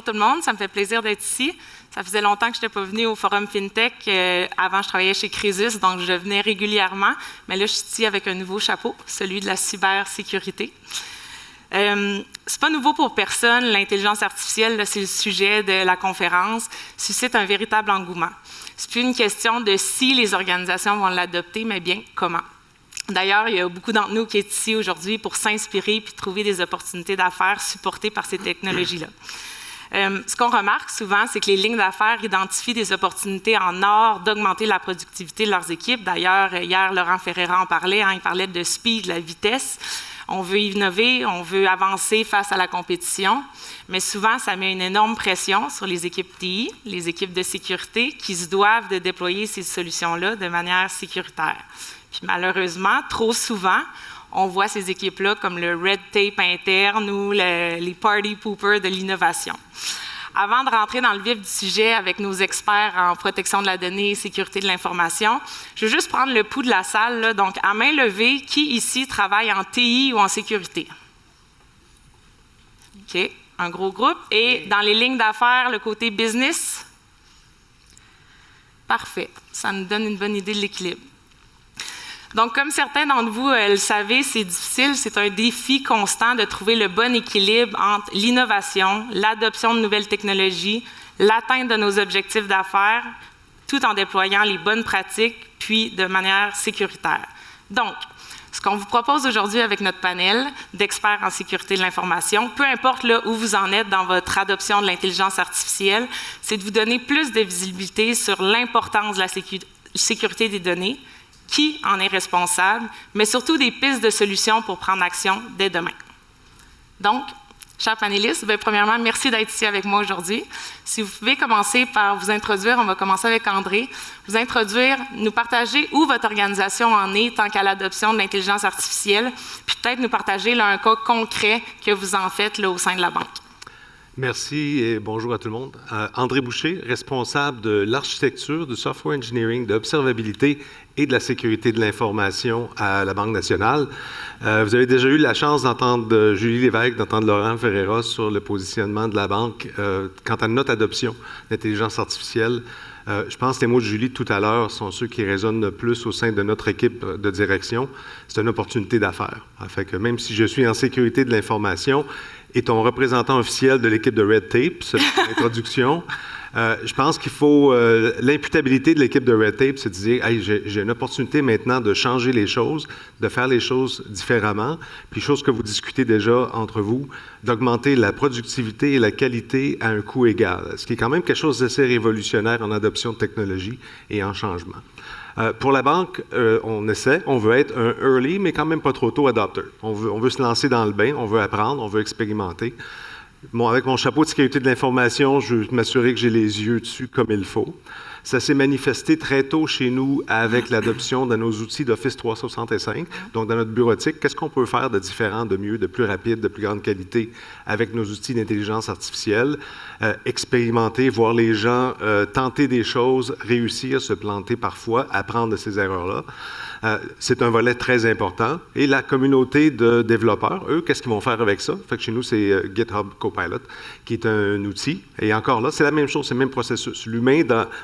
tout le monde, ça me fait plaisir d'être ici. Ça faisait longtemps que je n'étais pas venue au Forum FinTech. Avant, je travaillais chez Crésus, donc je venais régulièrement. Mais là, je suis ici avec un nouveau chapeau, celui de la cybersécurité. C'est pas nouveau pour personne. L'intelligence artificielle, c'est le sujet de la conférence, suscite un véritable engouement. C'est plus une question de si les organisations vont l'adopter, mais bien comment. D'ailleurs, il y a beaucoup d'entre nous qui est ici aujourd'hui pour s'inspirer puis trouver des opportunités d'affaires supportées par ces technologies-là. Ce qu'on remarque souvent, c'est que les lignes d'affaires identifient des opportunités en or d'augmenter la productivité de leurs équipes. D'ailleurs, hier, Laurent Ferreira en parlait, il parlait de speed, de la vitesse. On veut innover, on veut avancer face à la compétition, mais souvent, ça met une énorme pression sur les équipes TI, les équipes de sécurité, qui se doivent de déployer ces solutions-là de manière sécuritaire. Puis malheureusement, trop souvent, on voit ces équipes-là comme le red tape interne ou les party poopers de l'innovation. Avant de rentrer dans le vif du sujet avec nos experts en protection de la donnée et sécurité de l'information, je veux juste prendre le pouls de la salle. Là. Donc, à main levée, qui ici travaille en TI ou en sécurité? OK, un gros groupe. Et dans les lignes d'affaires, le côté business? Parfait. Ça nous donne une bonne idée de l'équilibre. Donc, comme certains d'entre vous le savez, c'est difficile, c'est un défi constant de trouver le bon équilibre entre l'innovation, l'adoption de nouvelles technologies, l'atteinte de nos objectifs d'affaires, tout en déployant les bonnes pratiques, puis de manière sécuritaire. Donc, ce qu'on vous propose aujourd'hui avec notre panel d'experts en sécurité de l'information, peu importe là où vous en êtes dans votre adoption de l'intelligence artificielle, c'est de vous donner plus de visibilité sur l'importance de la sécurité des données, qui en est responsable, mais surtout des pistes de solutions pour prendre action dès demain. Donc, chers panélistes, premièrement, merci d'être ici avec moi aujourd'hui. Si vous pouvez commencer par vous introduire, on va commencer avec André, vous introduire, nous partager où votre organisation en est tant qu'à l'adoption de l'intelligence artificielle, puis peut-être nous partager là, un cas concret que vous en faites là, au sein de la banque. Merci et bonjour à tout le monde. André Boucher, responsable de l'architecture, du software engineering, de l'observabilité et de la sécurité de l'information à la Banque nationale. Vous avez déjà eu la chance d'entendre Julie Lévesque, d'entendre Laurent Ferreira sur le positionnement de la banque quant à notre adoption d'intelligence artificielle. Je pense que les mots de Julie tout à l'heure sont ceux qui résonnent le plus au sein de notre équipe de direction. C'est une opportunité d'affaires. Fait que même si je suis en sécurité de l'information et ton représentant officiel de l'équipe de Red Tape, c'est l'introduction, je pense qu'il faut l'imputabilité de l'équipe de Red Tape, c'est de dire hey, j'ai une opportunité maintenant de changer les choses, de faire les choses différemment, puis chose que vous discutez déjà entre vous, d'augmenter la productivité et la qualité à un coût égal, ce qui est quand même quelque chose d'assez révolutionnaire en adoption de technologie et en changement. Pour la banque, on essaie, on veut être un early, mais quand même pas trop tôt adopter. On veut se lancer dans le bain, on veut apprendre, on veut expérimenter. Bon, avec mon chapeau de sécurité de l'information, je veux m'assurer que j'ai les yeux dessus comme il faut. Ça s'est manifesté très tôt chez nous avec l'adoption de nos outils d'Office 365, donc dans notre bureautique. Qu'est-ce qu'on peut faire de différent, de mieux, de plus rapide, de plus grande qualité avec nos outils d'intelligence artificielle? Expérimenter, voir les gens tenter des choses, réussir, se planter parfois, apprendre de ces erreurs-là. C'est un volet très important. Et la communauté de développeurs, eux, qu'est-ce qu'ils vont faire avec ça? Fait que chez nous, c'est GitHub Copilot, qui est un outil. Et encore là, c'est la même chose, c'est le même processus.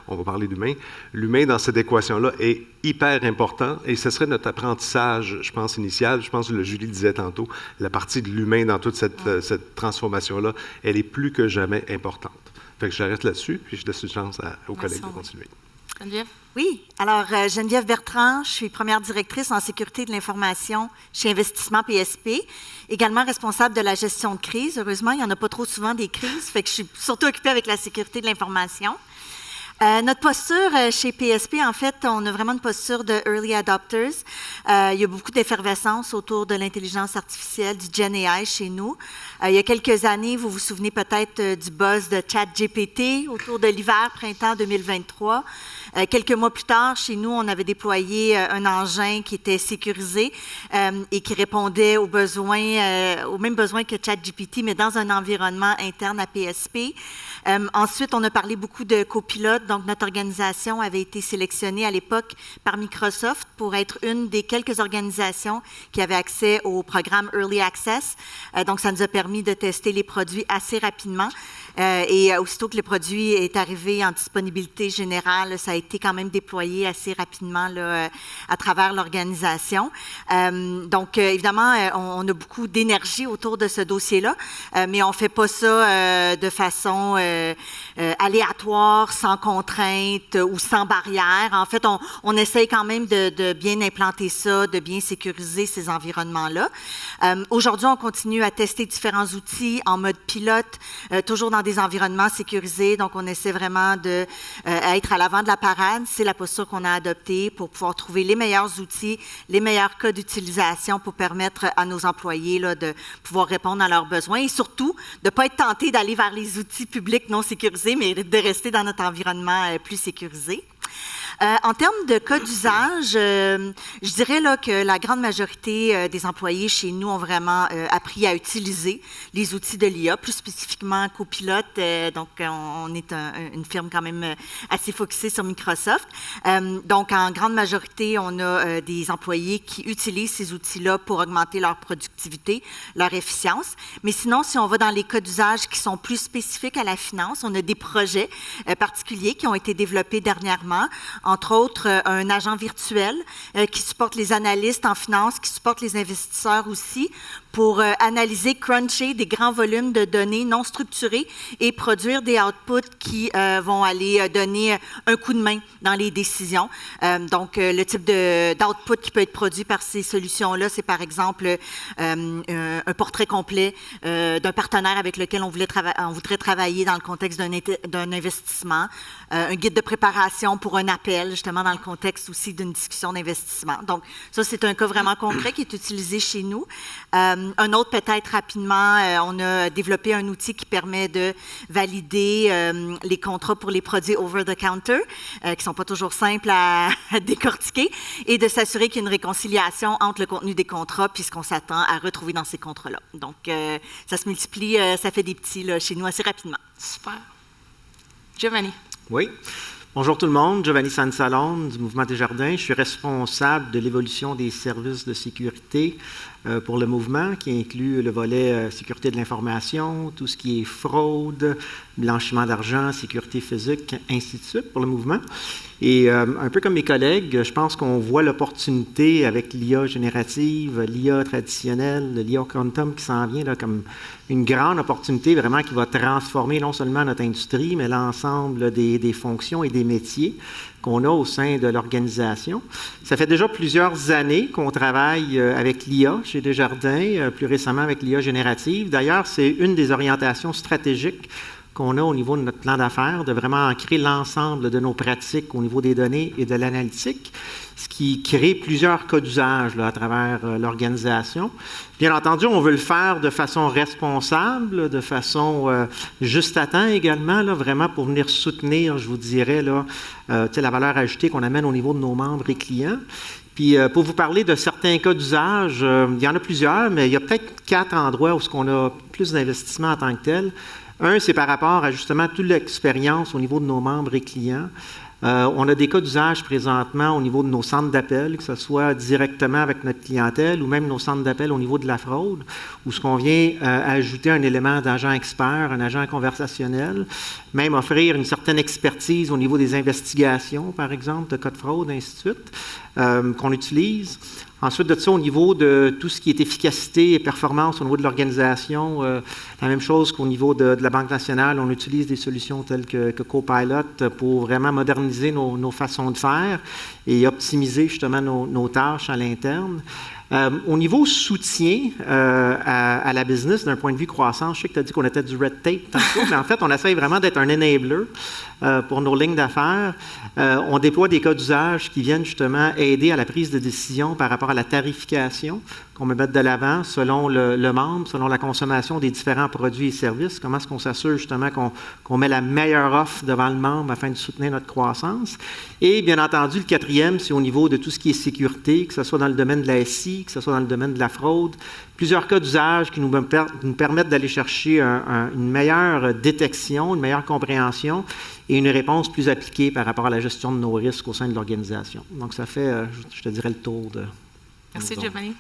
On va parler d'humain, l'humain dans cette équation-là est hyper important. Et ce serait notre apprentissage, je pense, initial. Je pense que Julie disait tantôt, la partie de l'humain dans toute cette transformation-là, elle est plus que jamais importante. Fait que j'arrête là-dessus, puis je laisse une chance aux collègues de continuer. Geneviève? Oui. Alors, Geneviève Bertrand, je suis première directrice en sécurité de l'information chez Investissement PSP, également responsable de la gestion de crise. Heureusement, il n'y en a pas trop souvent des crises, fait que je suis surtout occupée avec la sécurité de l'information. Notre posture chez PSP, en fait, on a vraiment une posture de early adopters. Il y a beaucoup d'effervescence autour de l'intelligence artificielle, du Gen AI chez nous. Il y a quelques années, vous vous souvenez peut-être du buzz de ChatGPT autour de l'hiver-printemps 2023. Quelques mois plus tard, chez nous, on avait déployé un engin qui était sécurisé et qui répondait aux mêmes besoins que ChatGPT, mais dans un environnement interne à PSP. Ensuite, on a parlé beaucoup de copilotes, Donc, notre organisation avait été sélectionnée à l'époque par Microsoft pour être une des quelques organisations qui avaient accès au programme Early Access. Donc, ça nous a permis de tester les produits assez rapidement. Et aussitôt que le produit est arrivé en disponibilité générale, ça a été quand même déployé assez rapidement là, à travers l'organisation. Donc, évidemment, on a beaucoup d'énergie autour de ce dossier-là, mais on ne fait pas ça de façon aléatoire, sans contrainte ou sans barrière. En fait, on essaye quand même de bien implanter ça, de bien sécuriser ces environnements-là. Aujourd'hui, on continue à tester différents outils en mode pilote, toujours dans des environnements sécurisés. Donc, on essaie vraiment d'être à l'avant de la parade. C'est la posture qu'on a adoptée pour pouvoir trouver les meilleurs outils, les meilleurs cas d'utilisation pour permettre à nos employés là, de pouvoir répondre à leurs besoins et surtout de ne pas être tentés d'aller vers les outils publics non sécurisés, mais de rester dans notre environnement plus sécurisé. En termes de cas d'usage, je dirais là, que la grande majorité des employés chez nous ont vraiment appris à utiliser les outils de l'IA, plus spécifiquement Copilot. Donc, on est une firme quand même assez focusée sur Microsoft. Donc, en grande majorité, on a des employés qui utilisent ces outils-là pour augmenter leur productivité, leur efficience. Mais sinon, si on va dans les cas d'usage qui sont plus spécifiques à la finance, on a des projets particuliers qui ont été développés dernièrement. Entre autres, un agent virtuel qui supporte les analystes en finance, qui supporte les investisseurs aussi, pour analyser, cruncher des grands volumes de données non structurées et produire des outputs qui vont aller donner un coup de main dans les décisions. Donc, le type d'output qui peut être produit par ces solutions-là, c'est par exemple un portrait complet d'un partenaire avec lequel on voudrait travailler dans le contexte d'un investissement, un guide de préparation pour un appel, justement dans le contexte aussi d'une discussion d'investissement. Donc, ça, c'est un cas vraiment concret qui est utilisé chez nous. Un autre, peut-être rapidement, on a développé un outil qui permet de valider les contrats pour les produits over-the-counter, qui ne sont pas toujours simples à décortiquer, et de s'assurer qu'il y a une réconciliation entre le contenu des contrats puis ce qu'on s'attend à retrouver dans ces contrats-là. Donc, ça se multiplie, ça fait des petits là, chez nous assez rapidement. Super. Giovanni. Oui. Bonjour tout le monde, Giovanni Sansalone du Mouvement Desjardins. Je suis responsable de l'évolution des services de sécurité pour le mouvement, qui inclut le volet sécurité de l'information, tout ce qui est fraude, blanchiment d'argent, sécurité physique, ainsi de suite pour le mouvement. Et un peu comme mes collègues, je pense qu'on voit l'opportunité avec l'IA générative, l'IA traditionnelle, l'IA quantum qui s'en vient là, comme une grande opportunité vraiment qui va transformer non seulement notre industrie, mais l'ensemble des fonctions et des métiers qu'on a au sein de l'organisation. Ça fait déjà plusieurs années qu'on travaille avec l'IA chez Desjardins, plus récemment avec l'IA générative. D'ailleurs, c'est une des orientations stratégiques qu'on a au niveau de notre plan d'affaires, de vraiment ancrer l'ensemble de nos pratiques au niveau des données et de l'analytique, ce qui crée plusieurs cas d'usage là, à travers l'organisation. Bien entendu, on veut le faire de façon responsable, de façon juste à temps également, là, vraiment pour venir soutenir, je vous dirais, là, la valeur ajoutée qu'on amène au niveau de nos membres et clients. Puis, pour vous parler de certains cas d'usage, il y en a plusieurs, mais il y a peut-être 4 endroits où on a plus d'investissement en tant que tel. Un, c'est par rapport à justement toute l'expérience au niveau de nos membres et clients. On a des cas d'usage présentement au niveau de nos centres d'appel, que ce soit directement avec notre clientèle ou même nos centres d'appel au niveau de la fraude, où ce qu'on vient ajouter un élément d'agent expert, un agent conversationnel, même offrir une certaine expertise au niveau des investigations, par exemple, de cas de fraude, ainsi de suite, qu'on utilise. Ensuite de ça, au niveau de tout ce qui est efficacité et performance au niveau de l'organisation, la même chose qu'au niveau de la Banque nationale, on utilise des solutions telles que Copilot pour vraiment moderniser nos façons de faire et optimiser justement nos tâches à l'interne. Au niveau soutien à la business d'un point de vue croissance, je sais que tu as dit qu'on était du red tape tantôt, mais en fait, on essaye vraiment d'être un enabler pour nos lignes d'affaires. On déploie des cas d'usage qui viennent justement aider à la prise de décision par rapport à la tarification qu'on va mettre de l'avant selon le membre, selon la consommation des différents produits et services. Comment est-ce qu'on s'assure justement qu'on met la meilleure offre devant le membre afin de soutenir notre croissance. Et bien entendu, le quatrième, c'est au niveau de tout ce qui est sécurité, que ce soit dans le domaine de la SI outils, que ce soit dans le domaine de la fraude, plusieurs cas d'usage qui nous permettent d'aller chercher une meilleure détection, une meilleure compréhension et une réponse plus appliquée par rapport à la gestion de nos risques au sein de l'organisation. Donc, ça fait, je te dirais, le tour de... Merci, Giovanni.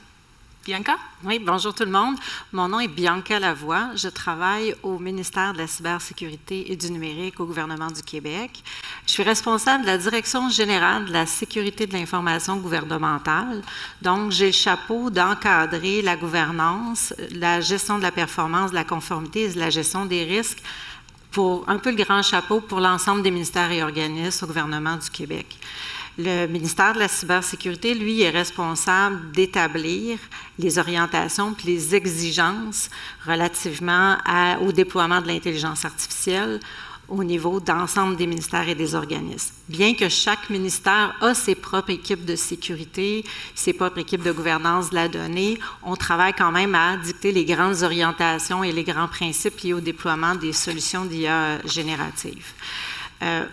Bianca? Oui, bonjour tout le monde. Mon nom est Bianca Lavoie. Je travaille au ministère de la cybersécurité et du numérique au gouvernement du Québec. Je suis responsable de la Direction générale de la sécurité de l'information gouvernementale. Donc, j'ai le chapeau d'encadrer la gouvernance, la gestion de la performance, de la conformité et de la gestion des risques pour un peu le grand chapeau pour l'ensemble des ministères et organismes au gouvernement du Québec. Le ministère de la cybersécurité, lui, est responsable d'établir les orientations et les exigences relativement au déploiement de l'intelligence artificielle au niveau d'ensemble des ministères et des organismes. Bien que chaque ministère a ses propres équipes de sécurité, ses propres équipes de gouvernance de la donnée, on travaille quand même à dicter les grandes orientations et les grands principes liés au déploiement des solutions d'IA génératives.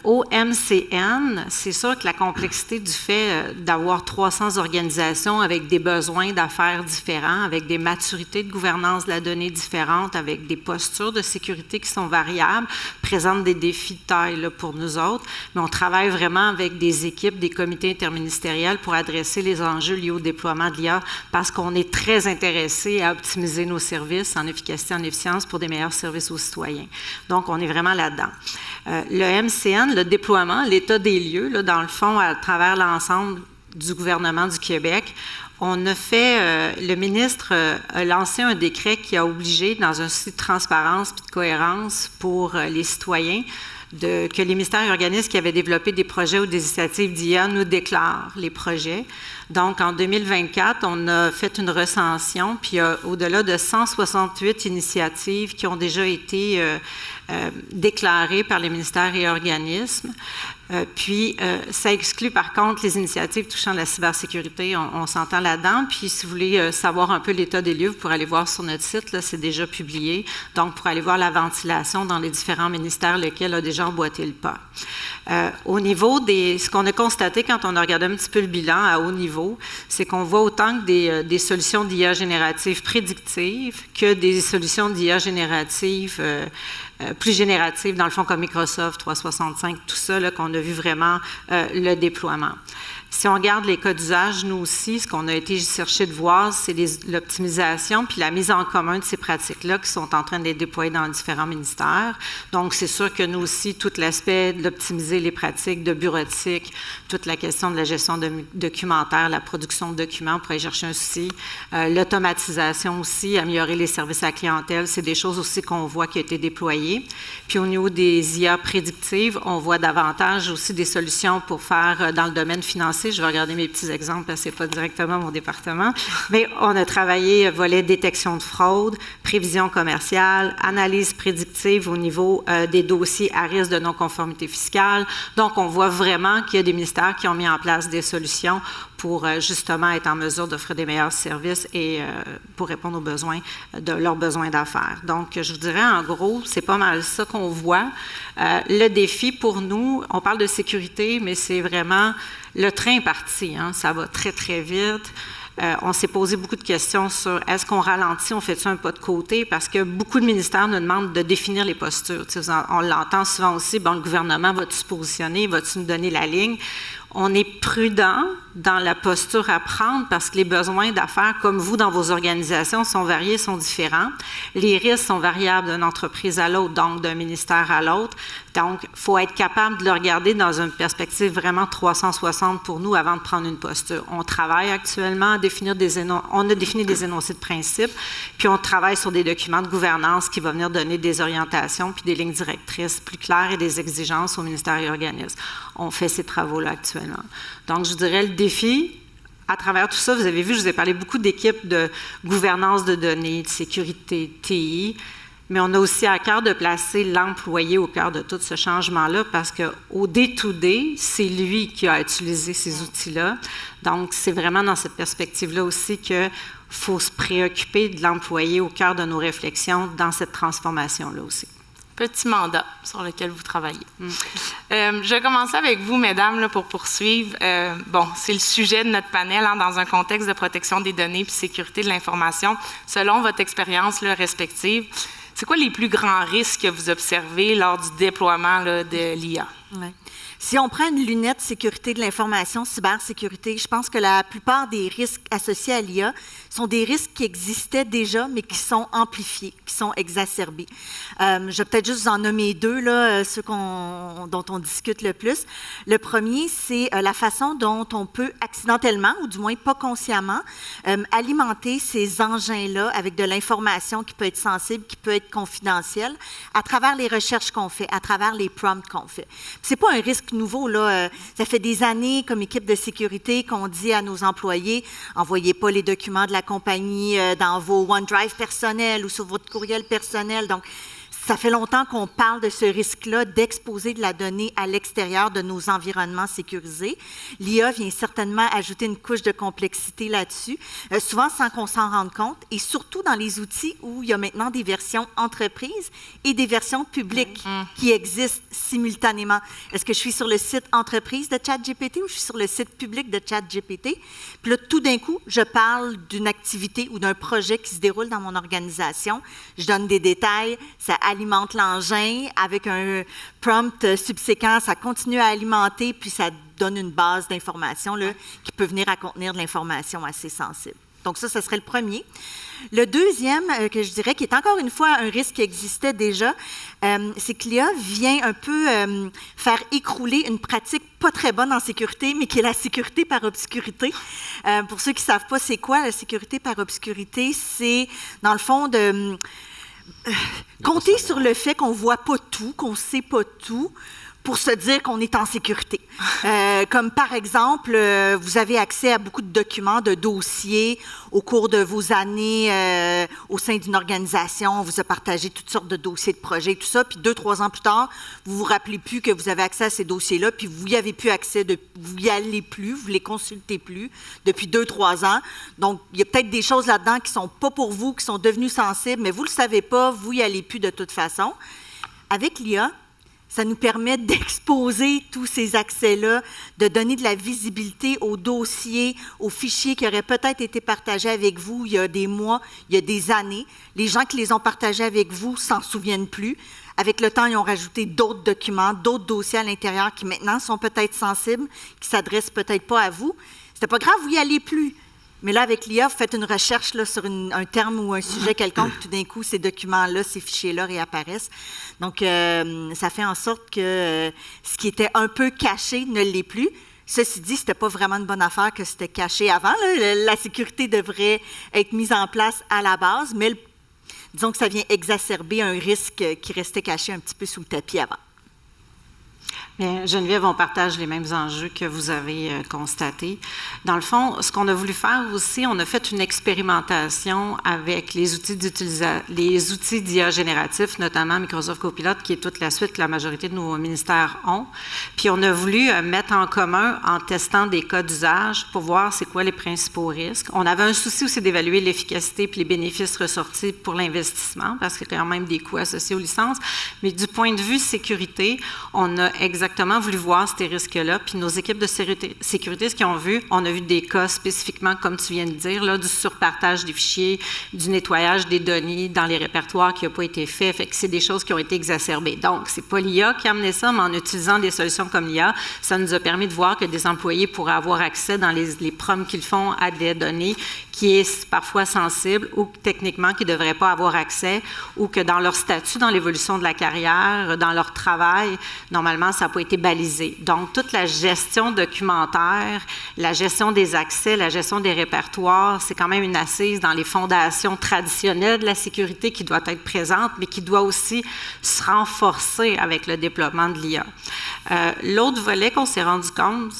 Au MCN, c'est sûr que la complexité du fait d'avoir 300 organisations avec des besoins d'affaires différents, avec des maturités de gouvernance de la donnée différentes, avec des postures de sécurité qui sont variables, présente des défis de taille là, pour nous autres. Mais on travaille vraiment avec des équipes, des comités interministériels pour adresser les enjeux liés au déploiement de l'IA parce qu'on est très intéressé à optimiser nos services en efficacité, en efficience pour des meilleurs services aux citoyens. Donc, on est vraiment là-dedans. Le MCN, le déploiement, l'état des lieux, là, dans le fond, à travers l'ensemble du gouvernement du Québec, on a fait, le ministre a lancé un décret qui a obligé, dans un souci de transparence et de cohérence pour les citoyens, que les ministères et organismes qui avaient développé des projets ou des initiatives d'IA nous déclarent les projets. Donc, en 2024, on a fait une recension, puis il y a au-delà de 168 initiatives qui ont déjà été déclarées par les ministères et organismes. Ça exclut par contre les initiatives touchant la cybersécurité, on s'entend là-dedans. Puis si vous voulez savoir un peu l'état des lieux, vous pourrez aller voir sur notre site, là, c'est déjà publié. Donc, pour aller voir la ventilation dans les différents ministères, lequel a déjà emboîté le pas. Au niveau ce qu'on a constaté quand on a regardé un petit peu le bilan à haut niveau, c'est qu'on voit autant que des solutions d'IA génératives prédictives que des solutions d'IA génératives plus génératives, dans le fond, comme Microsoft 365, tout ça, là, qu'on a vu vraiment le déploiement. Si on regarde les cas d'usage, nous aussi, ce qu'on a été chercher de voir, c'est l'optimisation puis la mise en commun de ces pratiques-là qui sont en train d'être déployées dans différents ministères. Donc, c'est sûr que nous aussi, tout l'aspect d'optimiser les pratiques de bureautique, toute la question de la gestion documentaire, la production de documents pour aller chercher un souci, l'automatisation aussi, améliorer les services à la clientèle, c'est des choses aussi qu'on voit qui ont été déployées. Puis au niveau des IA prédictives, on voit davantage aussi des solutions pour faire dans le domaine financier. Je vais regarder mes petits exemples parce que ce n'est pas directement mon département. Mais on a travaillé volet détection de fraude, prévision commerciale, analyse prédictive au niveau des dossiers à risque de non-conformité fiscale. Donc, on voit vraiment qu'il y a des ministères qui ont mis en place des solutions pour justement être en mesure d'offrir des meilleurs services et pour répondre aux besoins de leurs besoins d'affaires. Donc, je vous dirais, en gros, c'est pas mal ça qu'on voit. Le défi pour nous, on parle de sécurité, mais c'est vraiment le train est parti, hein, ça va très, très vite. On s'est posé beaucoup de questions sur est-ce qu'on ralentit, on fait-tu un pas de côté? Parce que beaucoup de ministères nous demandent de définir les postures. On l'entend souvent aussi, bon, le gouvernement va-tu se positionner, va-tu nous donner la ligne? On est prudent dans la posture à prendre parce que les besoins d'affaires, comme vous, dans vos organisations, sont variés, sont différents. Les risques sont variables d'une entreprise à l'autre, donc d'un ministère à l'autre. Donc, il faut être capable de le regarder dans une perspective vraiment 360 pour nous avant de prendre une posture. On travaille actuellement à définir on a défini des énoncés de principe, puis on travaille sur des documents de gouvernance qui vont venir donner des orientations puis des lignes directrices plus claires et des exigences au ministère et organismes. On fait ces travaux-là actuellement. Donc, je dirais le défi, à travers tout ça, vous avez vu, je vous ai parlé beaucoup d'équipes de gouvernance de données, de sécurité, TI, mais on a aussi à cœur de placer l'employé au cœur de tout ce changement-là parce qu'au day-to-day, c'est lui qui a utilisé ces outils-là. Donc, c'est vraiment dans cette perspective-là aussi qu'il faut se préoccuper de l'employé au cœur de nos réflexions dans cette transformation-là aussi. petit mandat sur lequel vous travaillez. Je vais commencer avec vous, mesdames, là, pour poursuivre. C'est le sujet de notre panel, hein, dans un contexte de protection des données et sécurité de l'information. Selon votre expérience là, respective, c'est quoi les plus grands risques que vous observez lors du déploiement là, de l'IA? Ouais. Si on prend une lunette sécurité de l'information, cybersécurité, je pense que la plupart des risques associés à l'IA sont des risques qui existaient déjà, mais qui sont amplifiés, qui sont exacerbés. Je vais peut-être juste vous en nommer deux, là, ceux dont on discute le plus. Le premier, c'est la façon dont on peut accidentellement, ou du moins pas consciemment, alimenter ces engins-là avec de l'information qui peut être sensible, qui peut être confidentielle, à travers les recherches qu'on fait, à travers les prompts qu'on fait. C'est pas un risque nouveau, là. Ça fait des années, comme équipe de sécurité, qu'on dit à nos employés, envoyez pas les documents de la compagnie dans vos OneDrive personnels ou sur votre courriel personnel. Donc, ça fait longtemps qu'on parle de ce risque-là d'exposer de la donnée à l'extérieur de nos environnements sécurisés. L'IA vient certainement ajouter une couche de complexité là-dessus, souvent sans qu'on s'en rende compte, et surtout dans les outils où il y a maintenant des versions entreprises et des versions publiques qui existent simultanément. Est-ce que je suis sur le site entreprise de ChatGPT ou je suis sur le site public de ChatGPT? Puis là, tout d'un coup, je parle d'une activité ou d'un projet qui se déroule dans mon organisation. Je donne des détails, ça alimente l'engin avec un prompt subséquent, ça continue à alimenter, puis ça donne une base d'informations là, qui peut venir à contenir de l'information assez sensible. Donc ça serait le premier. Le deuxième, que je dirais, qui est encore une fois un risque qui existait déjà, c'est que l'IA vient un peu faire écrouler une pratique pas très bonne en sécurité, mais qui est la sécurité par obscurité. Pour ceux qui ne savent pas c'est quoi la sécurité par obscurité, c'est dans le fond de compter sur le fait qu'on ne voit pas tout, qu'on ne sait pas tout, pour se dire qu'on est en sécurité. Comme par exemple, vous avez accès à beaucoup de documents, de dossiers au cours de vos années au sein d'une organisation. On vous a partagé toutes sortes de dossiers, de projets, tout ça. Puis 2-3 ans plus tard, vous ne vous rappelez plus que vous avez accès à ces dossiers-là, puis vous n'y avez plus accès, vous n'y allez plus, vous ne les consultez plus depuis 2-3 ans. Donc, il y a peut-être des choses là-dedans qui ne sont pas pour vous, qui sont devenues sensibles, mais vous ne le savez pas, vous n'y allez plus de toute façon. Avec l'IA, ça nous permet d'exposer tous ces accès-là, de donner de la visibilité aux dossiers, aux fichiers qui auraient peut-être été partagés avec vous il y a des mois, il y a des années. Les gens qui les ont partagés avec vous ne s'en souviennent plus. Avec le temps, ils ont rajouté d'autres documents, d'autres dossiers à l'intérieur qui maintenant sont peut-être sensibles, qui ne s'adressent peut-être pas à vous. C'était pas grave, vous n'y allez plus. Mais là, avec l'IA, vous faites une recherche là, sur un terme ou un sujet quelconque, tout d'un coup, ces documents-là, ces fichiers-là réapparaissent. Donc, ça fait en sorte que ce qui était un peu caché ne l'est plus. Ceci dit, ce n'était pas vraiment une bonne affaire que c'était caché avant. Là. La sécurité devrait être mise en place à la base, mais disons que ça vient exacerber un risque qui restait caché un petit peu sous le tapis avant. Bien, Geneviève, on partage les mêmes enjeux que vous avez constatés. Dans le fond, ce qu'on a voulu faire aussi, on a fait une expérimentation avec les outils d'IA génératifs, notamment Microsoft Copilot, qui est toute la suite que la majorité de nos ministères ont. Puis on a voulu mettre en commun en testant des cas d'usage pour voir c'est quoi les principaux risques. On avait un souci aussi d'évaluer l'efficacité puis les bénéfices ressortis pour l'investissement, parce qu'il y a quand même des coûts associés aux licences. Mais du point de vue sécurité, on a exactement voulu voir ces risques-là. Puis nos équipes de sécurité, ce qu'ils ont vu, on a vu des cas spécifiquement, comme tu viens de dire, là, du surpartage des fichiers, du nettoyage des données dans les répertoires qui n'a pas été fait. Fait que c'est des choses qui ont été exacerbées. Donc, c'est pas l'IA qui a amené ça, mais en utilisant des solutions comme l'IA, ça nous a permis de voir que des employés pourraient avoir accès dans les prompts qu'ils font à des données qui est parfois sensible ou techniquement qui ne devraient pas avoir accès ou que dans leur statut, dans l'évolution de la carrière, dans leur travail, normalement, ça n'a pas été balisé. Donc, toute la gestion documentaire, la gestion des accès, la gestion des répertoires, c'est quand même une assise dans les fondations traditionnelles de la sécurité qui doit être présente, mais qui doit aussi se renforcer avec le développement de l'IA. L'autre volet qu'on s'est rendu compte,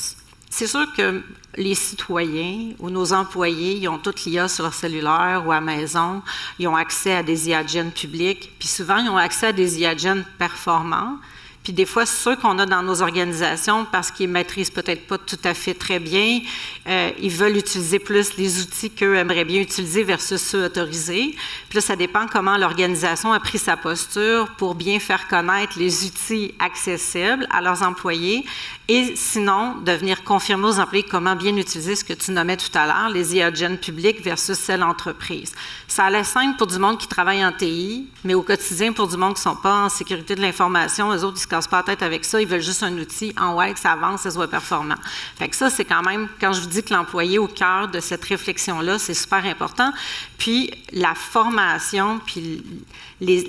c'est sûr que les citoyens ou nos employés, ils ont toute l'IA sur leur cellulaire ou à la maison, ils ont accès à des IA-Gen publics, puis souvent, ils ont accès à des IA-Gen performants, Puis des fois, ceux qu'on a dans nos organisations, parce qu'ils ne maîtrisent peut-être pas tout à fait très bien, ils veulent utiliser plus les outils qu'eux aimeraient bien utiliser versus ceux autorisés. Puis là, ça dépend comment l'organisation a pris sa posture pour bien faire connaître les outils accessibles à leurs employés et sinon, de venir confirmer aux employés comment bien utiliser ce que tu nommais tout à l'heure, les IAGEN publics versus celles entreprises. Ça a l'air simple pour du monde qui travaille en TI, mais au quotidien, pour du monde qui ne sont pas en sécurité de l'information, eux autres, ils ne se cassent pas la tête avec ça, ils veulent juste un outil en web, que ça avance, ça soit performant. Fait que ça, c'est quand même, quand je vous dis que l'employé au cœur de cette réflexion-là, c'est super important. Puis la formation, puis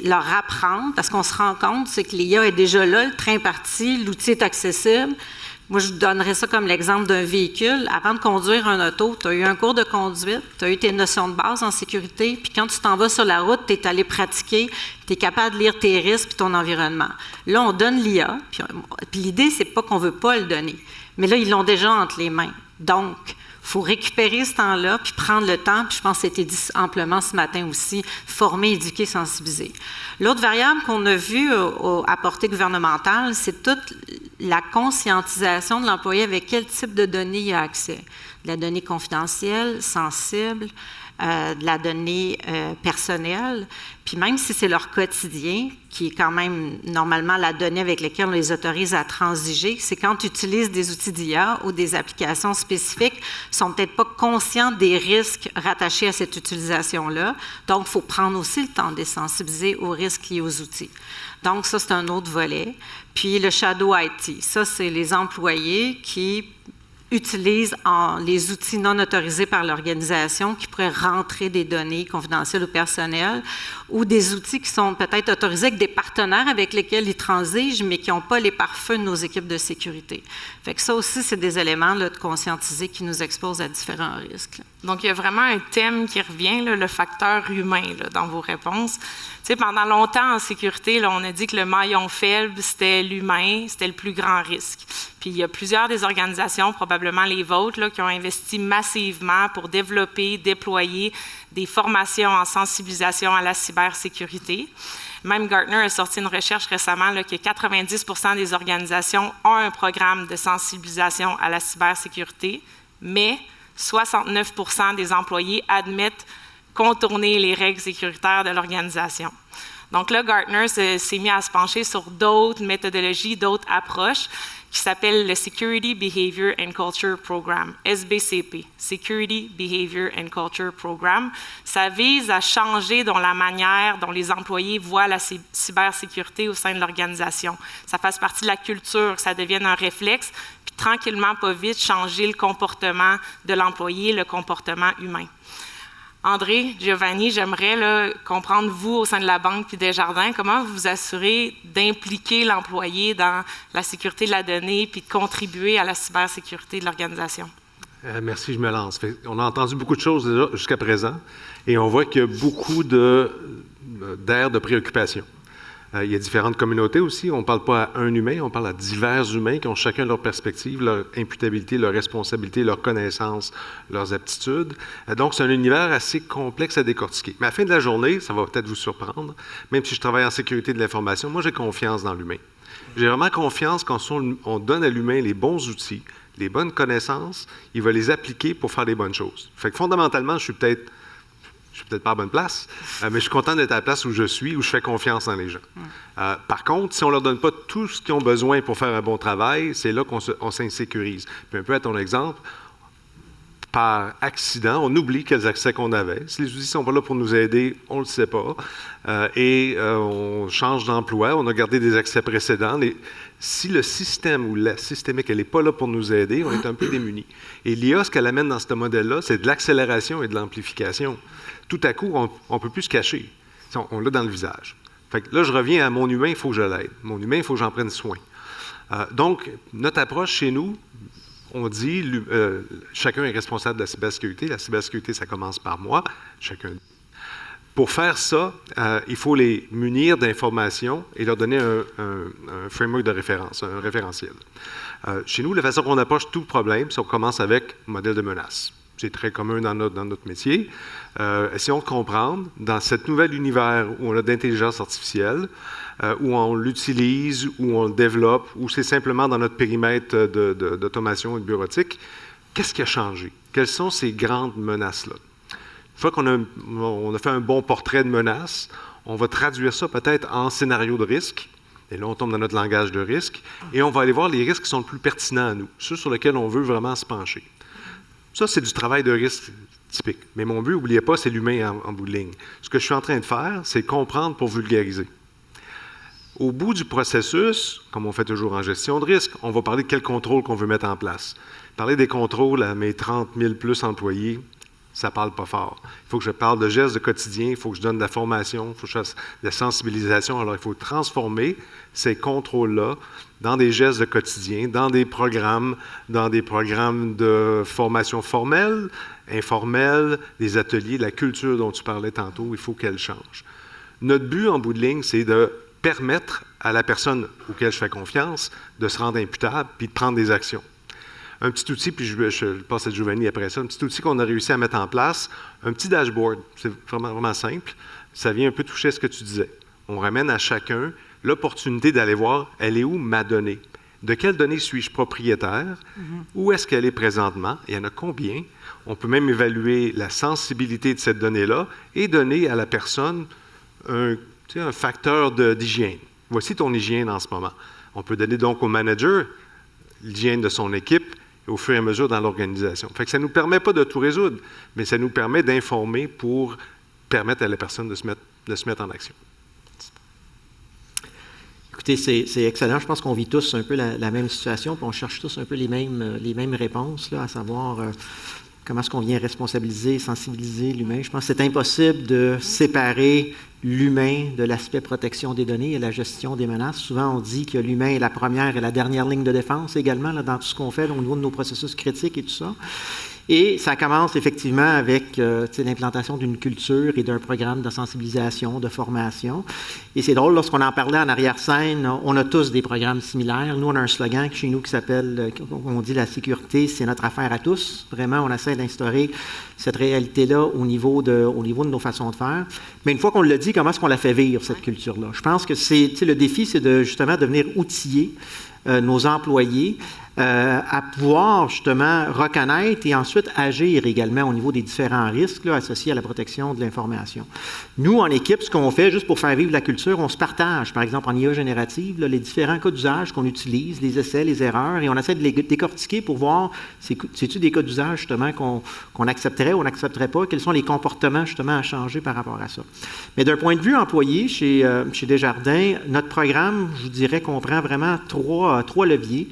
leur apprendre, parce qu'on se rend compte, c'est que l'IA est déjà là, le train est parti, l'outil est accessible. Moi, je vous donnerais ça comme l'exemple d'un véhicule. Avant de conduire un auto, tu as eu un cours de conduite, tu as eu tes notions de base en sécurité, puis quand tu t'en vas sur la route, tu es allé pratiquer, tu es capable de lire tes risques et ton environnement. Là, on donne l'IA, puis l'idée, c'est pas qu'on veut pas le donner, mais là, ils l'ont déjà entre les mains. Donc, il faut récupérer ce temps-là, puis prendre le temps, puis je pense que c'était dit amplement ce matin aussi, former, éduquer, sensibiliser. L'autre variable qu'on a vue à portée gouvernementale, c'est toute la conscientisation de l'employé avec quel type de données il a accès. De la donnée confidentielle, sensible, de la donnée personnelle, puis même si c'est leur quotidien, qui est quand même normalement la donnée avec laquelle on les autorise à transiger, c'est quand tu utilises des outils d'IA ou des applications spécifiques, ils ne sont peut-être pas conscients des risques rattachés à cette utilisation-là. Donc, il faut prendre aussi le temps de les sensibiliser aux risques liés aux outils. Donc, ça, c'est un autre volet. Puis, le shadow IT, ça, c'est les employés qui utilisent les outils non autorisés par l'organisation qui pourraient rentrer des données confidentielles ou personnelles ou des outils qui sont peut-être autorisés avec des partenaires avec lesquels ils transigent, mais qui n'ont pas les pare-feux de nos équipes de sécurité. Fait que ça aussi, c'est des éléments là, de conscientiser qui nous exposent à différents risques. Là. Donc, il y a vraiment un thème qui revient, là, le facteur humain, là, dans vos réponses. Tu sais, pendant longtemps, en sécurité, là, on a dit que le maillon faible, c'était l'humain, c'était le plus grand risque. Puis, il y a plusieurs des organisations, probablement les vôtres, là, qui ont investi massivement pour développer, déployer des formations en sensibilisation à la cybersécurité. Même Gartner a sorti une recherche récemment là, que 90% des organisations ont un programme de sensibilisation à la cybersécurité, mais 69% des employés admettent contourner les règles sécuritaires de l'organisation. Donc là, Gartner s'est mis à se pencher sur d'autres méthodologies, d'autres approches qui s'appellent le Security Behavior and Culture Program, SBCP, Security Behavior and Culture Program. Ça vise à changer la manière dont les employés voient la cybersécurité au sein de l'organisation. Ça fasse partie de la culture, que ça devienne un réflexe, puis tranquillement, pas vite, changer le comportement de l'employé, le comportement humain. André, Giovanni, j'aimerais là, comprendre, vous, au sein de la Banque puis Desjardins, comment vous vous assurez d'impliquer l'employé dans la sécurité de la donnée puis de contribuer à la cybersécurité de l'organisation? Merci, je me lance. On a entendu beaucoup de choses déjà jusqu'à présent et on voit qu'il y a beaucoup d'aires de préoccupation. Il y a différentes communautés aussi. On ne parle pas à un humain, on parle à divers humains qui ont chacun leur perspective, leur imputabilité, leur responsabilité, leurs connaissances, leurs aptitudes. Donc, c'est un univers assez complexe à décortiquer. Mais à la fin de la journée, ça va peut-être vous surprendre, même si je travaille en sécurité de l'information, moi, j'ai confiance dans l'humain. J'ai vraiment confiance quand on donne à l'humain les bons outils, les bonnes connaissances, il va les appliquer pour faire les bonnes choses. Fait que fondamentalement, je suis peut-être pas à la bonne place, mais je suis content d'être à la place où je suis, où je fais confiance dans les gens. Par contre, si on ne leur donne pas tout ce qu'ils ont besoin pour faire un bon travail, c'est là qu'on s'insécurise. Puis un peu à ton exemple, par accident, on oublie quels accès qu'on avait. Si les outils ne sont pas là pour nous aider, on ne le sait pas. On change d'emploi, on a gardé des accès précédents. Si le système ou la systémique, elle n'est pas là pour nous aider, on est un peu démunis. Et l'IA, ce qu'elle amène dans ce modèle-là, c'est de l'accélération et de l'amplification. Tout à coup, on ne peut plus se cacher. On l'a dans le visage. Fait que là, je reviens à mon humain, il faut que je l'aide. Mon humain, il faut que j'en prenne soin. Donc, notre approche chez nous, on dit chacun est responsable de la cybersécurité. La cybersécurité, ça commence par moi. Chacun. Pour faire ça, il faut les munir d'informations et leur donner un framework de référence, un référentiel. Chez nous, la façon qu'on approche tout le problème, c'est qu'on commence avec un modèle de menace. C'est très commun dans notre métier. Essayons de comprendre, dans cet nouvel univers où on a d'intelligence artificielle, où on l'utilise, où on le développe, ou c'est simplement dans notre périmètre d'automation et de bureautique, qu'est-ce qui a changé? Quelles sont ces grandes menaces-là? Une fois qu'on a fait un bon portrait de menaces, on va traduire ça peut-être en scénario de risque. Et là, on tombe dans notre langage de risque. Et on va aller voir les risques qui sont le plus pertinents à nous, ceux sur lesquels on veut vraiment se pencher. Ça, c'est du travail de risque typique. Mais mon but, n'oubliez pas, c'est l'humain en bout de ligne. Ce que je suis en train de faire, c'est comprendre pour vulgariser. Au bout du processus, comme on fait toujours en gestion de risque, on va parler de quel contrôle qu'on veut mettre en place. Parler des contrôles à mes 30 000 plus employés, ça ne parle pas fort. Il faut que je parle de gestes de quotidien, il faut que je donne de la formation, il faut que je fasse de la sensibilisation. Alors, il faut transformer ces contrôles-là dans des gestes de quotidien, dans des programmes de formation formelle, informelle, des ateliers, la culture dont tu parlais tantôt, il faut qu'elle change. Notre but, en bout de ligne, c'est de permettre à la personne auquel je fais confiance de se rendre imputable puis de prendre des actions. Un petit outil, puis je passe à Giovanni après ça, un petit outil qu'on a réussi à mettre en place, un petit dashboard, c'est vraiment simple, ça vient un peu toucher ce que tu disais. On ramène à chacun l'opportunité d'aller voir, elle est où ma donnée? De quelle donnée suis-je propriétaire? Où est-ce qu'elle est présentement? Il y en a combien? On peut même évaluer la sensibilité de cette donnée-là et donner à la personne un facteur d'hygiène. Voici ton hygiène en ce moment. On peut donner donc au manager l'hygiène de son équipe au fur et à mesure dans l'organisation. Fait que ça ne nous permet pas de tout résoudre, mais ça nous permet d'informer pour permettre à la personne de se mettre en action. Écoutez, c'est excellent. Je pense qu'on vit tous un peu la même situation, puis on cherche tous un peu les mêmes réponses, là, à savoir comment est-ce qu'on vient responsabiliser, sensibiliser l'humain. Je pense que c'est impossible de séparer l'humain de l'aspect protection des données et la gestion des menaces. Souvent, on dit que l'humain est la première et la dernière ligne de défense également là, dans tout ce qu'on fait là, au niveau de nos processus critiques et tout ça. Et ça commence effectivement avec l'implantation d'une culture et d'un programme de sensibilisation, de formation. Et c'est drôle, lorsqu'on en parlait en arrière-scène, on a tous des programmes similaires. Nous, on a un slogan chez nous qui s'appelle, on dit la sécurité, c'est notre affaire à tous. Vraiment, on essaie d'instaurer cette réalité-là au niveau de nos façons de faire. Mais une fois qu'on l'a dit, comment est-ce qu'on la fait vivre, cette culture-là? Je pense que le défi, c'est justement de venir outiller nos employés à pouvoir justement reconnaître et ensuite agir également au niveau des différents risques là, associés à la protection de l'information. Nous, en équipe, ce qu'on fait, juste pour faire vivre la culture, on se partage, par exemple en IA générative, là, les différents cas d'usage qu'on utilise, les essais, les erreurs, et on essaie de les décortiquer pour voir, c'est-tu des cas d'usage justement qu'on accepterait ou on n'accepterait pas, quels sont les comportements justement à changer par rapport à ça. Mais d'un point de vue employé, chez Desjardins, notre programme, je vous dirais, comprend vraiment trois leviers.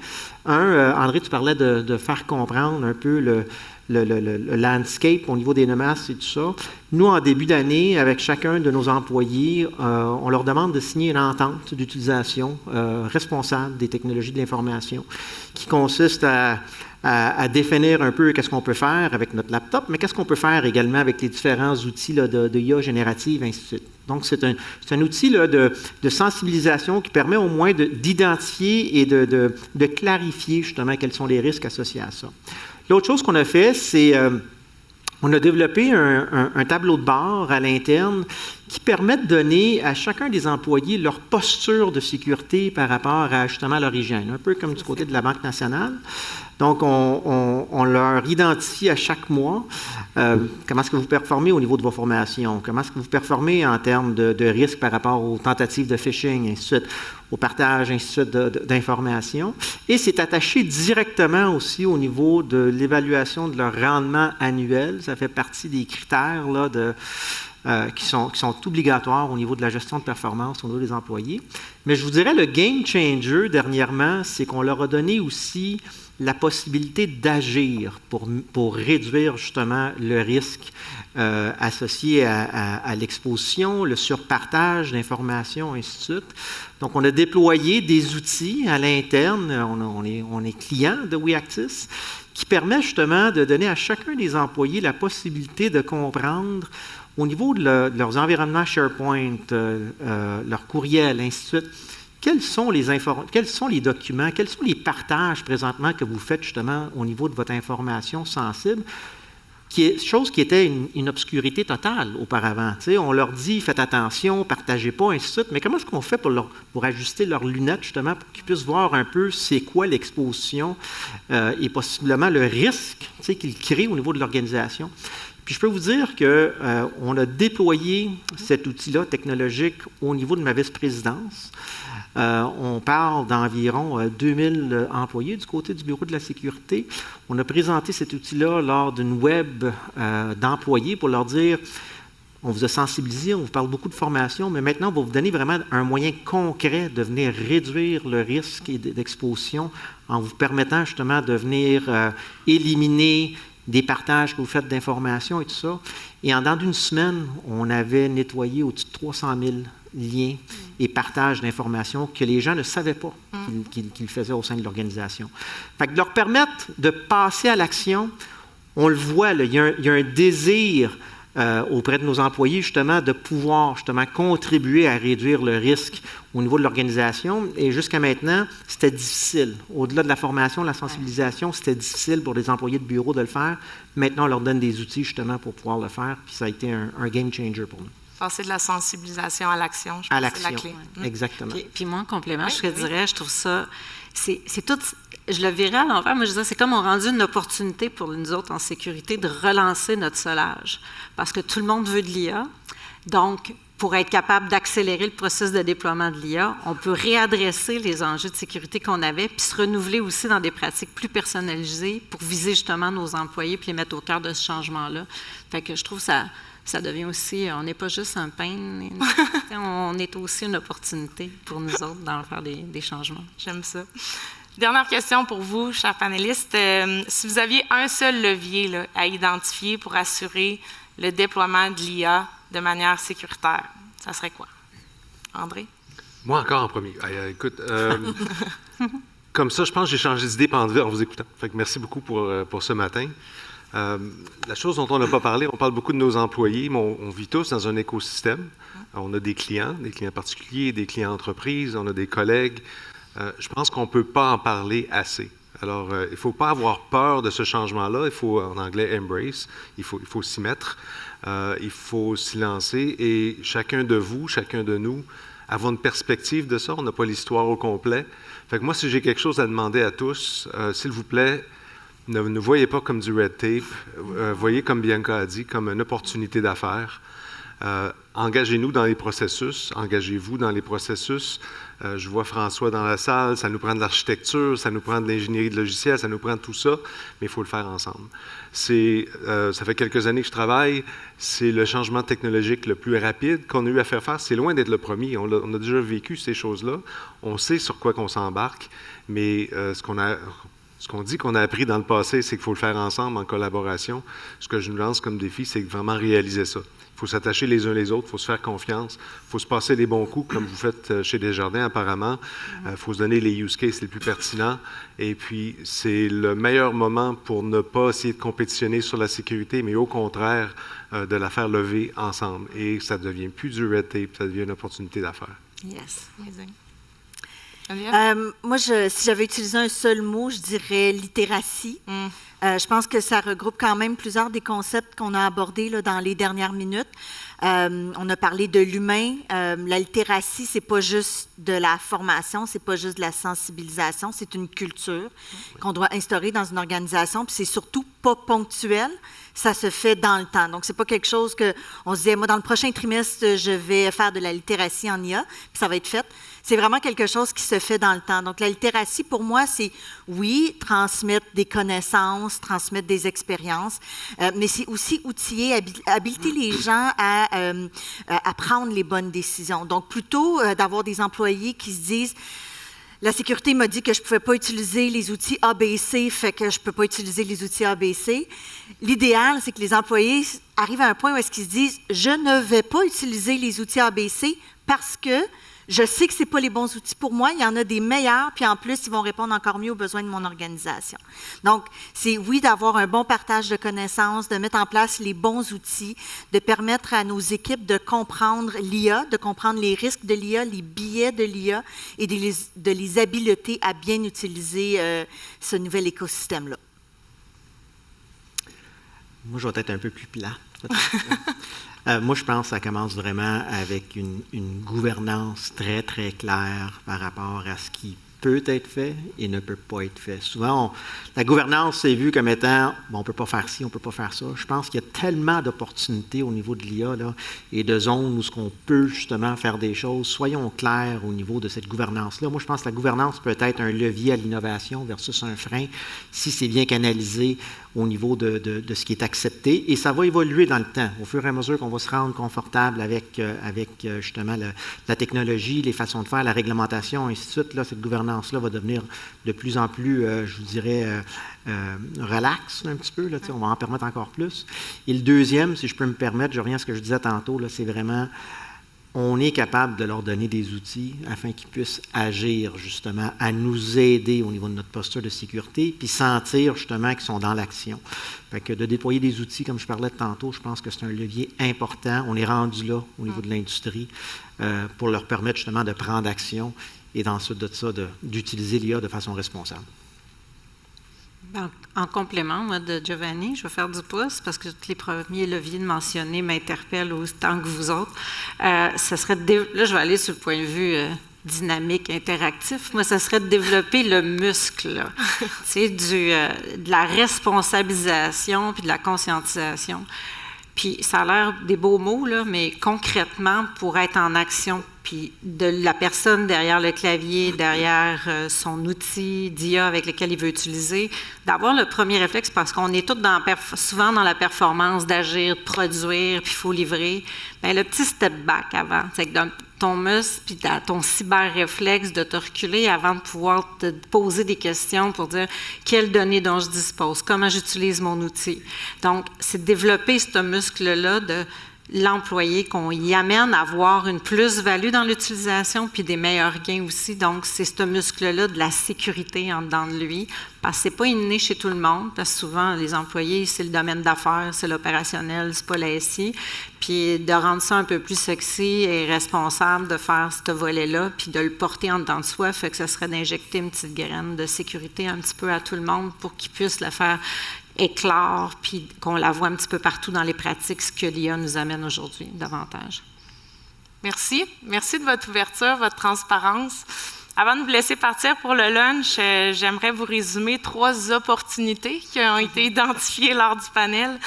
André, tu parlais de faire comprendre un peu le landscape au niveau des menaces et tout ça. Nous, en début d'année, avec chacun de nos employés, on leur demande de signer une entente d'utilisation responsable des technologies de l'information qui consiste à définir un peu qu'est-ce qu'on peut faire avec notre laptop, mais qu'est-ce qu'on peut faire également avec les différents outils là, de IA générative, ainsi de suite. Donc, c'est un outil là, de sensibilisation qui permet au moins d'identifier et de clarifier justement quels sont les risques associés à ça. L'autre chose qu'on a fait, c'est on a développé un tableau de bord à l'interne qui permet de donner à chacun des employés leur posture de sécurité par rapport à justement leur hygiène, un peu comme du côté de la Banque nationale. Donc, on leur identifie à chaque mois comment est-ce que vous performez au niveau de vos formations, comment est-ce que vous performez en termes de risque par rapport aux tentatives de phishing, ainsi de suite, au partage, ainsi de suite, d'informations. Et c'est attaché directement aussi au niveau de l'évaluation de leur rendement annuel. Ça fait partie des critères là, qui sont obligatoires au niveau de la gestion de performance au niveau des employés. Mais je vous dirais, le game changer dernièrement, c'est qu'on leur a donné aussi la possibilité d'agir pour réduire justement le risque associé à l'exposition, le surpartage d'informations, ainsi de suite. Donc, on a déployé des outils à l'interne, on est client de WeActis, qui permet justement de donner à chacun des employés la possibilité de comprendre au niveau de leurs environnements SharePoint, leur courriel, ainsi de suite, quels sont les documents, quels sont les partages présentement que vous faites justement au niveau de votre information sensible, chose qui était une obscurité totale auparavant. Tu sais, on leur dit « faites attention, partagez pas », ainsi de suite. Mais comment est-ce qu'on fait pour ajuster leurs lunettes, justement, pour qu'ils puissent voir un peu c'est quoi l'exposition et possiblement le risque, tu sais, qu'ils créent au niveau de l'organisation? Puis je peux vous dire qu'on a déployé cet outil-là technologique au niveau de ma vice-présidence. On parle d'environ 2000 employés du côté du Bureau de la sécurité. On a présenté cet outil-là lors d'une web d'employés pour leur dire, on vous a sensibilisé, on vous parle beaucoup de formation, mais maintenant, on va vous donner vraiment un moyen concret de venir réduire le risque d'exposition en vous permettant justement de venir éliminer des partages que vous faites d'informations et tout ça. Et en dedans d'une semaine, on avait nettoyé au-dessus de 300 000 liens et partages d'informations que les gens ne savaient pas qu'ils faisaient au sein de l'organisation. Fait que de leur permettre de passer à l'action, on le voit, là, il y a un désir auprès de nos employés, justement, de pouvoir justement contribuer à réduire le risque au niveau de l'organisation. Et jusqu'à maintenant, c'était difficile. Au-delà de la formation, la sensibilisation, c'était difficile pour les employés de bureau de le faire. Maintenant, on leur donne des outils, justement, pour pouvoir le faire. Puis ça a été un game changer pour nous. Passer de la sensibilisation à l'action, je pense que c'est la clé. Exactement. Puis moi, en complément, je dirais, je trouve ça, c'est tout, je le verrais à l'envers, moi je dirais, c'est comme on rendu une opportunité pour nous autres en sécurité de relancer notre solage, parce que tout le monde veut de l'IA, donc pour être capable d'accélérer le processus de déploiement de l'IA, on peut réadresser les enjeux de sécurité qu'on avait, puis se renouveler aussi dans des pratiques plus personnalisées pour viser justement nos employés, puis les mettre au cœur de ce changement-là. Fait que je trouve ça devient aussi, on n'est pas juste un pain, on est aussi une opportunité pour nous autres d'en faire des changements. J'aime ça. Dernière question pour vous, chers panélistes. Si vous aviez un seul levier là, à identifier pour assurer le déploiement de l'IA de manière sécuritaire, ça serait quoi? André? Moi encore en premier. Écoute, comme ça, je pense que j'ai changé d'idée en vous écoutant. Fait que merci beaucoup pour ce matin. La chose dont on n'a pas parlé, on parle beaucoup de nos employés, mais on vit tous dans un écosystème. On a des clients particuliers, des clients entreprises, on a des collègues. Je pense qu'on ne peut pas en parler assez. Alors, il ne faut pas avoir peur de ce changement-là. Il faut, en anglais, embrace. Il faut s'y mettre. Il faut s'y lancer. Et chacun de vous, chacun de nous, avoir une perspective de ça. On n'a pas l'histoire au complet. Fait que moi, si j'ai quelque chose à demander à tous, s'il vous plaît, ne voyez pas comme du red tape. Voyez, comme Bianca a dit, comme une opportunité d'affaires. Engagez-nous dans les processus. Engagez-vous dans les processus. Je vois François dans la salle. Ça nous prend de l'architecture, ça nous prend de l'ingénierie de logiciels, ça nous prend de tout ça, mais il faut le faire ensemble. Ça fait quelques années que je travaille. C'est le changement technologique le plus rapide qu'on a eu à faire face. C'est loin d'être le premier. On a déjà vécu ces choses-là. On sait sur quoi qu'on s'embarque, mais ce qu'on dit qu'on a appris dans le passé, c'est qu'il faut le faire ensemble, en collaboration. Ce que je nous lance comme défi, c'est vraiment réaliser ça. Il faut s'attacher les uns les autres, il faut se faire confiance, il faut se passer les bons coups, comme vous faites chez Desjardins apparemment. Il faut se donner les use cases les plus pertinents. Et puis, c'est le meilleur moment pour ne pas essayer de compétitionner sur la sécurité, mais au contraire, de la faire lever ensemble. Et ça ne devient plus du red tape, ça devient une opportunité d'affaires. Yes. Amazing. Moi, si j'avais utilisé un seul mot, je dirais littératie. Je pense que ça regroupe quand même plusieurs des concepts qu'on a abordés là, dans les dernières minutes. On a parlé de l'humain. La littératie, c'est pas juste de la formation, c'est pas juste de la sensibilisation, c'est une culture qu'on doit instaurer dans une organisation, puis c'est surtout pas ponctuel. Ça se fait dans le temps. Donc, c'est pas quelque chose qu'on se disait, moi, dans le prochain trimestre, je vais faire de la littératie en IA, puis ça va être fait. C'est vraiment quelque chose qui se fait dans le temps. Donc, la littératie, pour moi, c'est, oui, transmettre des connaissances, transmettre des expériences, mais c'est aussi outiller, habiliter les gens à prendre les bonnes décisions. Donc, plutôt d'avoir des employés qui se disent, la sécurité m'a dit que je ne pouvais pas utiliser les outils ABC, fait que je ne peux pas utiliser les outils ABC. L'idéal, c'est que les employés arrivent à un point où est-ce qu'ils se disent « Je ne vais pas utiliser les outils ABC parce que je sais que ce n'est pas les bons outils pour moi, il y en a des meilleurs, puis en plus, ils vont répondre encore mieux aux besoins de mon organisation. » Donc, c'est oui d'avoir un bon partage de connaissances, de mettre en place les bons outils, de permettre à nos équipes de comprendre l'IA, de comprendre les risques de l'IA, les biais de l'IA et de les habiliter à bien utiliser ce nouvel écosystème-là. Moi, je vais être un peu plus plat. Moi, je pense que ça commence vraiment avec une gouvernance très, très claire par rapport à ce qui peut être fait et ne peut pas être fait. Souvent, la gouvernance est vue comme étant, bon, on ne peut pas faire ci, on ne peut pas faire ça. Je pense qu'il y a tellement d'opportunités au niveau de l'IA là, et de zones où ce qu'on peut justement faire des choses. Soyons clairs au niveau de cette gouvernance-là. Moi, je pense que la gouvernance peut être un levier à l'innovation versus un frein si c'est bien canalisé au niveau de ce qui est accepté. Et ça va évoluer dans le temps, au fur et à mesure qu'on va se rendre confortable avec justement la technologie, les façons de faire, la réglementation, ainsi de suite. Là, cette gouvernance-là va devenir de plus en plus, je vous dirais, relax un petit peu. Là, on va en permettre encore plus. Et le deuxième, si je peux me permettre, je reviens à ce que je disais tantôt, là, c'est vraiment... On est capable de leur donner des outils afin qu'ils puissent agir justement à nous aider au niveau de notre posture de sécurité, puis sentir justement qu'ils sont dans l'action. Fait que de déployer des outils, comme je parlais tantôt, je pense que c'est un levier important. On est rendu là au niveau de l'industrie pour leur permettre justement de prendre action et ensuite de ça, d'utiliser l'IA de façon responsable. En complément, moi, de Giovanni, je vais faire du pouce parce que tous les premiers leviers mentionnés m'interpellent autant que vous autres. Là, je vais aller sur le point de vue dynamique, interactif. Moi, ça serait de développer le muscle, de la responsabilisation puis de la conscientisation. Puis ça a l'air des beaux mots, là, mais concrètement, pour être en action, puis de la personne derrière le clavier, derrière son outil d'IA avec lequel il veut utiliser, d'avoir le premier réflexe, parce qu'on est tous souvent dans la performance d'agir, de produire, puis il faut livrer. Bien, le petit step back avant, c'est que dans ton muscle, puis ton cyber-réflexe de te reculer avant de pouvoir te poser des questions pour dire quelles données dont je dispose, comment j'utilise mon outil. Donc, c'est de développer ce muscle-là de l'employé, qu'on y amène à avoir une plus-value dans l'utilisation puis des meilleurs gains aussi. Donc, c'est ce muscle-là de la sécurité en dedans de lui, parce que ce n'est pas inné chez tout le monde, parce que souvent, les employés, c'est le domaine d'affaires, c'est l'opérationnel, c'est pas la SI. Puis de rendre ça un peu plus sexy et responsable de faire ce volet-là, puis de le porter en dedans de soi, fait que ce serait d'injecter une petite graine de sécurité un petit peu à tout le monde pour qu'ils puissent le faire éclore, puis qu'on la voit un petit peu partout dans les pratiques, ce que l'IA nous amène aujourd'hui davantage. Merci. Merci de votre ouverture, votre transparence. Avant de vous laisser partir pour le lunch, j'aimerais vous résumer 3 opportunités qui ont été identifiées lors du panel.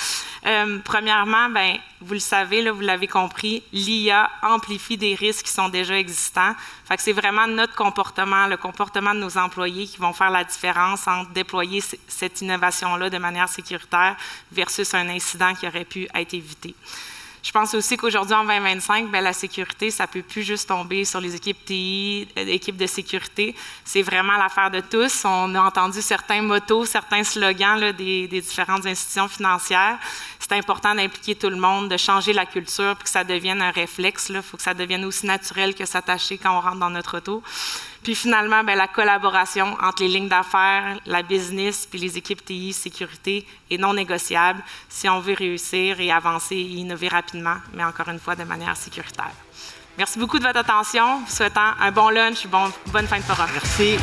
Premièrement, bien, vous le savez, là, vous l'avez compris, l'IA amplifie des risques qui sont déjà existants. Fait que c'est vraiment notre comportement, le comportement de nos employés qui vont faire la différence entre déployer cette innovation-là de manière sécuritaire versus un incident qui aurait pu être évité. Je pense aussi qu'aujourd'hui, en 2025, bien, la sécurité, ça ne peut plus juste tomber sur les équipes TI, équipes de sécurité. C'est vraiment l'affaire de tous. On a entendu certains mottos, certains slogans là, des différentes institutions financières. C'est important d'impliquer tout le monde, de changer la culture pour que ça devienne un réflexe. Il faut que ça devienne aussi naturel que s'attacher quand on rentre dans notre auto. Puis finalement, bien, la collaboration entre les lignes d'affaires, la business puis les équipes TI, sécurité est non négociable si on veut réussir et avancer et innover rapidement, mais encore une fois de manière sécuritaire. Merci beaucoup de votre attention. Vous souhaitant un bon lunch, bonne fin de forum. Merci.